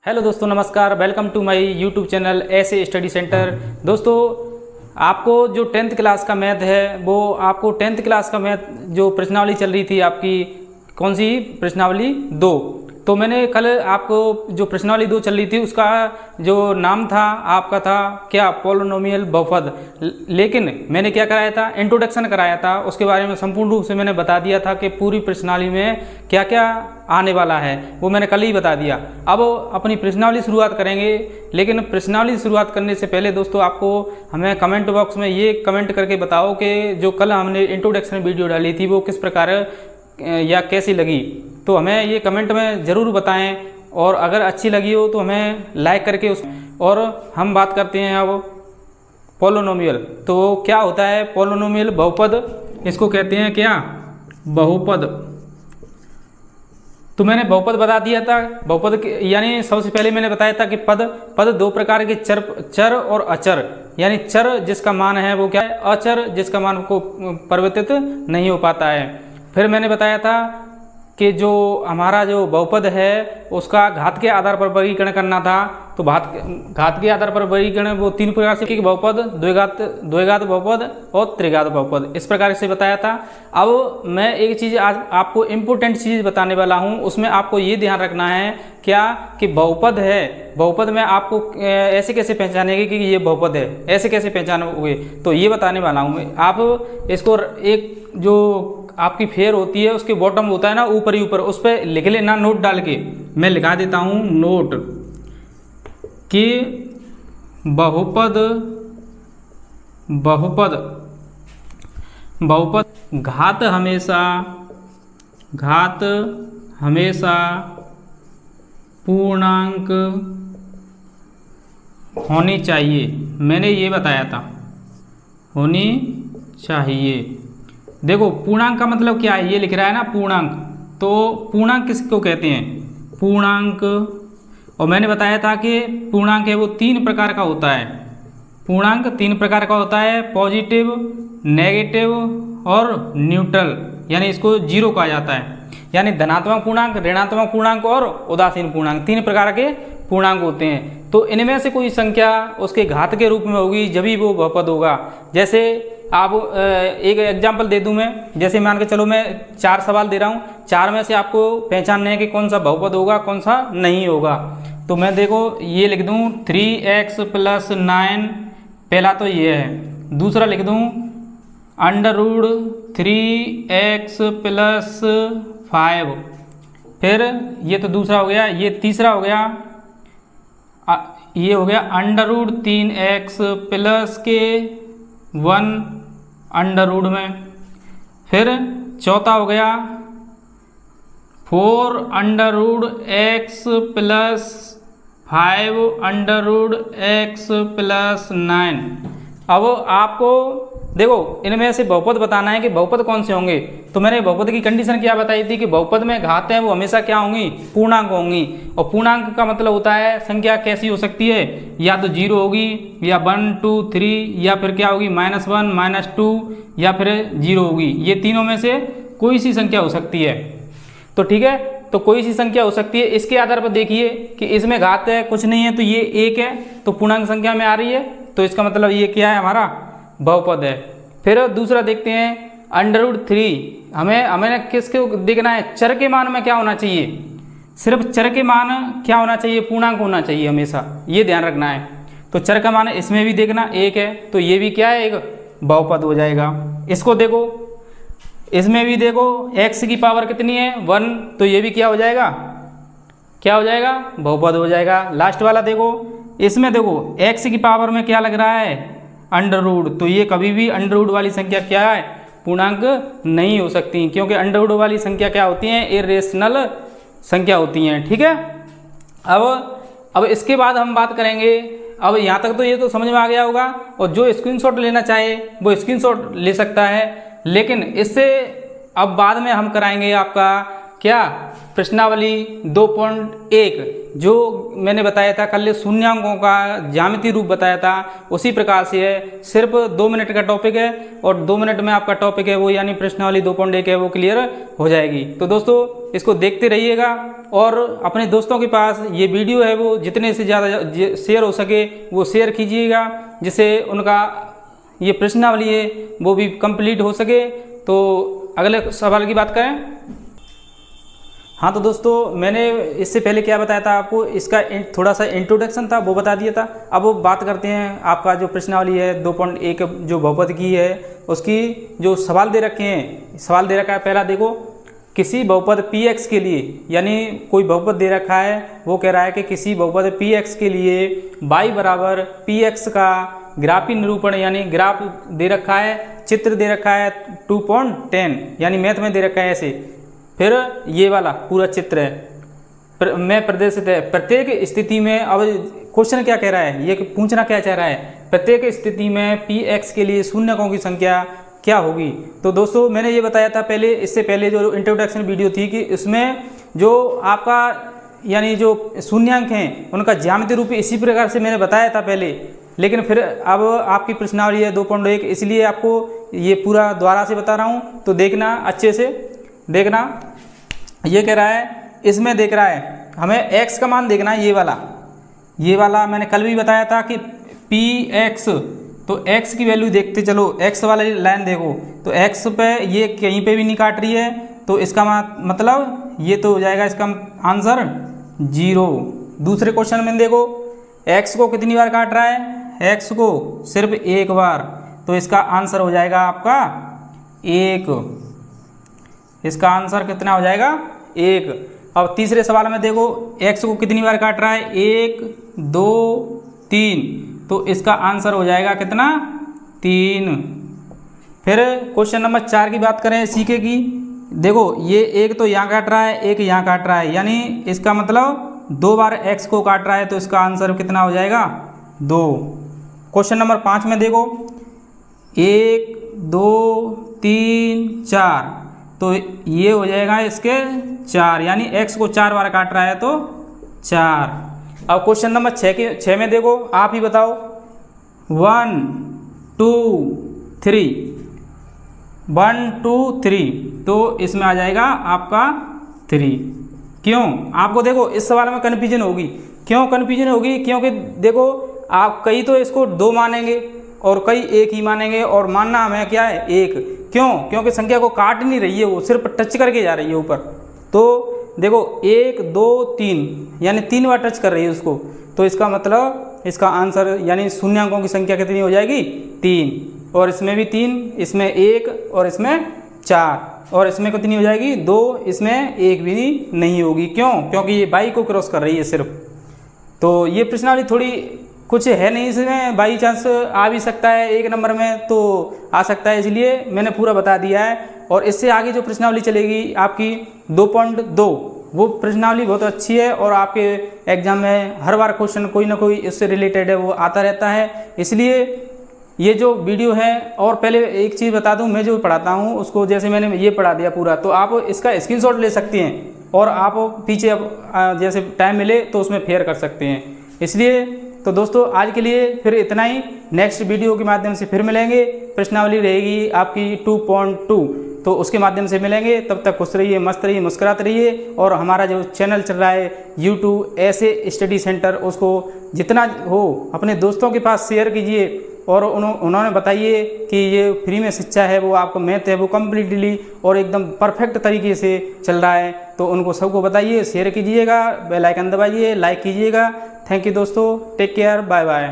Hello दोस्तों, नमस्कार। Welcome to my YouTube channel ऐसे स्टडी सेंटर। दोस्तों, आपको जो 10th क्लास का मैथ है वो आपको 10th क्लास का मैथ जो प्रश्नावली चल रही थी आपकी, कौन सी प्रश्नावली 2। तो मैंने कल आपको जो प्रश्नावली 2 चल रही थी उसका जो नाम था आपका था क्या, पॉलिनोमियल बहुपद। लेकिन मैंने क्या कराया था, इंट्रोडक्शन कराया था। उसके बारे में संपूर्ण रूप से मैंने बता दिया था कि पूरी प्रश्नावली में क्या क्या आने वाला है, वो मैंने कल ही बता दिया। अब अपनी प्रश्नावली शुरुआत करेंगे, लेकिन प्रश्नावली शुरुआत करने से पहले दोस्तों आपको हमें कमेंट बॉक्स में ये कमेंट करके बताओ कि जो कल हमने इंट्रोडक्शन वीडियो डाली थी वो किस प्रकार या कैसी लगी। तो हमें ये कमेंट में ज़रूर बताएं, और अगर अच्छी लगी हो तो हमें लाइक करके और हम बात करते हैं अब पॉलिनोमियल। तो क्या होता है पॉलिनोमियल बहुपद, इसको कहते हैं क्या, बहुपद। तो मैंने बहुपद बता दिया था। बहुपद यानी सबसे पहले मैंने बताया था कि पद दो प्रकार के चर और अचर। यानी चर जिसका मान है वो क्या है, अचर जिसका मान को परिवर्तित नहीं हो पाता है। फिर मैंने बताया था कि जो हमारा जो बहुपद है उसका घात के आधार पर वर्गीकरण करना था। तो घात के आधार पर वर्गीकरण वो 3 प्रकार से, बहुपद, द्विघात बहुपद और त्रिघात बहुपद, इस प्रकार से बताया था। अब मैं एक चीज़ आज आपको इम्पोर्टेंट चीज़ बताने वाला हूँ, उसमें आपको ये ध्यान रखना है क्या कि बहुपद है, बहुपद में आपको ऐसे कैसे पहचानेंगे कि ये बहुपद है, ऐसे कैसे पहचानोगे, तो ये बताने वाला हूँ मैं। आप इसको एक जो आपकी फेयर होती है उसके बॉटम होता है ना, ऊपर ही ऊपर, उस पर लिख लेना नोट डाल के। मैं लिखा देता हूँ नोट कि बहुपद घात हमेशा पूर्णांक होनी चाहिए। मैंने ये बताया था, होनी चाहिए। देखो पूर्णांक का मतलब क्या है, ये लिख रहा है ना पूर्णांक। तो पूर्णांक किसको कहते हैं, पूर्णांक। और मैंने बताया था कि पूर्णांक है वो 3 प्रकार का होता है। पूर्णांक 3 प्रकार का होता है, पॉजिटिव, नेगेटिव और न्यूट्रल, यानी इसको जीरो कहा जाता है। यानी धनात्मक पूर्णांक, ऋणात्मक पूर्णांक और उदासीन पूर्णांक, 3 प्रकार के पूर्णांक होते हैं। तो इनमें से कोई संख्या उसके घात के रूप में होगी जब भी वो बहुपद होगा। जैसे आप एक एग्जाम्पल दे दूं मैं, जैसे मान के चलो मैं 4 सवाल दे रहा हूं, 4 में से आपको पहचानना है कि कौन सा बहुपद होगा कौन सा नहीं होगा। तो मैं देखो ये लिख दूं 3x + 9, पहला तो ये है। दूसरा लिख दूं √3x + 5, फिर ये तो दूसरा हो गया। ये तीसरा हो गया, ये हो गया √3x + 1 अंडर में। फिर चौथा हो गया 4√x + 5 √x + 9। अब आपको देखो इनमें से बहुपद बताना है कि बहुपद कौन से होंगे। तो मैंने बहुपद की कंडीशन क्या बताई थी कि बहुपद में घात है वो हमेशा क्या होंगी, पूर्णांक होंगी। और पूर्णांक का मतलब होता है संख्या कैसी हो सकती है, या तो 0 होगी, या 1 2 3, या फिर क्या होगी -1 -2, या फिर 0 होगी। ये तीनों में से कोई सी संख्या हो सकती है। तो ठीक है, तो कोई सी संख्या हो सकती है। इसके आधार पर देखिए कि इसमें घात है कुछ नहीं है, तो ये 1 है, तो पूर्णांक संख्या में आ रही है, तो इसका मतलब ये क्या है, हमारा बहुपद है। फिर दूसरा देखते हैं √3। हमें किसको देखना है, चर के मान में क्या होना चाहिए, सिर्फ चर के मान क्या होना चाहिए, पूर्णांक होना चाहिए हमेशा, ये ध्यान रखना है। तो चर का मान इसमें भी देखना 1 है, तो ये भी क्या है, एक बहुपद हो जाएगा। इसको देखो, इसमें भी देखो x की पावर कितनी है, 1, तो ये भी क्या हो जाएगा, क्या हो जाएगा, बहुपद हो जाएगा। लास्ट वाला देखो, इसमें देखो x की पावर में क्या लग रहा है, √, तो ये कभी भी √, वाली संख्या क्या है, पूर्णांक नहीं हो सकती, क्योंकि √, वाली संख्या क्या होती हैं, इरेशनल संख्या होती हैं। ठीक है, अब इसके बाद हम बात करेंगे। अब यहाँ तक तो ये तो समझ में आ गया होगा, और जो स्क्रीनशॉट लेना चाहे वो स्क्रीनशॉट ले सकता है। लेकिन इससे अब बाद में हम कराएंगे आपका क्या प्रश्नावली 2.1 जो मैंने बताया था कल शून्यांकों का ज्यामितीय रूप बताया था उसी प्रकार से है। सिर्फ 2 मिनट का टॉपिक है और 2 मिनट में आपका टॉपिक है वो यानी प्रश्नावली 2.1 है वो क्लियर हो जाएगी। तो दोस्तों इसको देखते रहिएगा और अपने दोस्तों के पास ये वीडियो है वो जितने से ज़्यादा शेयर हो सके वो शेयर कीजिएगा जिससे उनका ये प्रश्नावली है वो भी कंप्लीट हो सके। तो अगले सवाल की बात करें। हाँ तो दोस्तों मैंने इससे पहले क्या बताया था आपको, इसका थोड़ा सा इंट्रोडक्शन था वो बता दिया था। अब वो बात करते हैं आपका जो प्रश्नावली है 2.1 जो बहुपद की है उसकी जो सवाल दे रखे हैं। सवाल दे रखा है पहला देखो, किसी बहुपद px के लिए यानी कोई बहुपद दे रखा है वो कह रहा है कि किसी बहुपद px के लिए y बराबर px का ग्राफी निरूपण यानी ग्राफ दे रखा है, चित्र दे रखा है 2.10 यानी मैथ में दे रखा है ऐसे। फिर ये वाला पूरा चित्र है मैं प्रदर्शित है प्रत्येक स्थिति में। अब क्वेश्चन क्या कह रहा है, ये पूछना क्या चाह रहा है, प्रत्येक स्थिति में px के लिए शून्यकों की संख्या क्या होगी। तो दोस्तों मैंने ये बताया था पहले, इससे पहले जो इंट्रोडक्शन वीडियो थी कि इसमें जो आपका यानी जो शून्यांक हैं उनका ज्यामितीय रूप इसी प्रकार से मैंने बताया था पहले। लेकिन फिर अब आपकी प्रश्नावली है 2.1 इसलिए आपको ये पूरा दोबारा से बता रहा हूँ। तो देखना अच्छे से देखना, ये कह रहा है इसमें देख रहा है हमें x का मान देखना है, ये वाला मैंने कल भी बताया था कि px। तो x की वैल्यू देखते चलो, x वाली लाइन देखो तो x पे ये कहीं पे भी नहीं काट रही है तो इसका मतलब ये तो हो जाएगा इसका आंसर 0। दूसरे क्वेश्चन में देखो x को कितनी बार काट रहा है, x को सिर्फ एक बार, तो इसका आंसर हो जाएगा आपका 1। इसका आंसर कितना हो जाएगा 1। अब तीसरे सवाल में देखो x को कितनी बार काट रहा है, 1 2 3, तो इसका आंसर हो जाएगा कितना 3। फिर क्वेश्चन नंबर 4 की बात करें सीके की, देखो ये एक तो यहाँ काट रहा है एक यहाँ काट रहा है यानी इसका मतलब 2 बार x को काट रहा है तो इसका आंसर कितना हो जाएगा 2। क्वेश्चन नंबर 5 में देखो 1 2 3 4, तो ये हो जाएगा इसके 4 यानी x को 4 बार काट रहा है तो 4। अब क्वेश्चन नंबर 6 में देखो आप ही बताओ 1 2 3 1 2 3, तो इसमें आ जाएगा आपका 3। क्यों आपको देखो इस सवाल में कन्फ्यूजन होगी, क्यों कन्फ्यूजन होगी, क्योंकि देखो आप कई तो इसको 2 मानेंगे और कई 1 ही मानेंगे और मानना हमें क्या है 1। क्यों, क्योंकि संख्या को काट नहीं रही है वो सिर्फ टच करके जा रही है ऊपर। तो देखो 1 2 3 यानी 3 बार टच कर रही है उसको, तो इसका मतलब इसका आंसर यानी शून्यांकों की संख्या कितनी हो जाएगी 3। और इसमें भी 3, इसमें 1 और इसमें 4 और इसमें कितनी हो जाएगी 2, इसमें 1 भी नहीं होगी। क्यों, क्योंकि ये बाई को क्रॉस कर रही है सिर्फ। तो ये प्रश्नावली थोड़ी कुछ है नहीं, इसमें बाई चांस आ भी सकता है 1 नंबर में तो आ सकता है, इसलिए मैंने पूरा बता दिया है। और इससे आगे जो प्रश्नावली चलेगी आपकी 2.2 वो प्रश्नावली बहुत अच्छी है और आपके एग्जाम में हर बार क्वेश्चन कोई ना कोई इससे रिलेटेड है वो आता रहता है। इसलिए ये जो वीडियो है, और पहले एक चीज़ बता दूं, मैं जो पढ़ाता हूं उसको जैसे मैंने ये पढ़ा दिया पूरा, तो आप इसका स्क्रीनशॉट ले सकते हैं और आप पीछे जैसे टाइम मिले तो उसमें फेयर कर सकते हैं। इसलिए तो दोस्तों आज के लिए फिर इतना ही, नेक्स्ट वीडियो के माध्यम से फिर मिलेंगे। प्रश्नावली रहेगी आपकी 2.2, तो उसके माध्यम से मिलेंगे। तब तक खुश रहिए, मस्त रहिए, मुस्कुराते रहिए। और हमारा जो चैनल चल रहा है YouTube ऐसे स्टडी सेंटर, उसको जितना हो अपने दोस्तों के पास शेयर कीजिए और उन्होंने बताइए कि ये फ्री में शिक्षा है, वो आपको मैथ है वो कम्प्लीटली और एकदम परफेक्ट तरीके से चल रहा है। तो उनको सबको बताइए, शेयर कीजिएगा, बेल आइकन दबाइए, लाइक कीजिएगा। थैंक यू दोस्तों, टेक केयर, बाय बाय।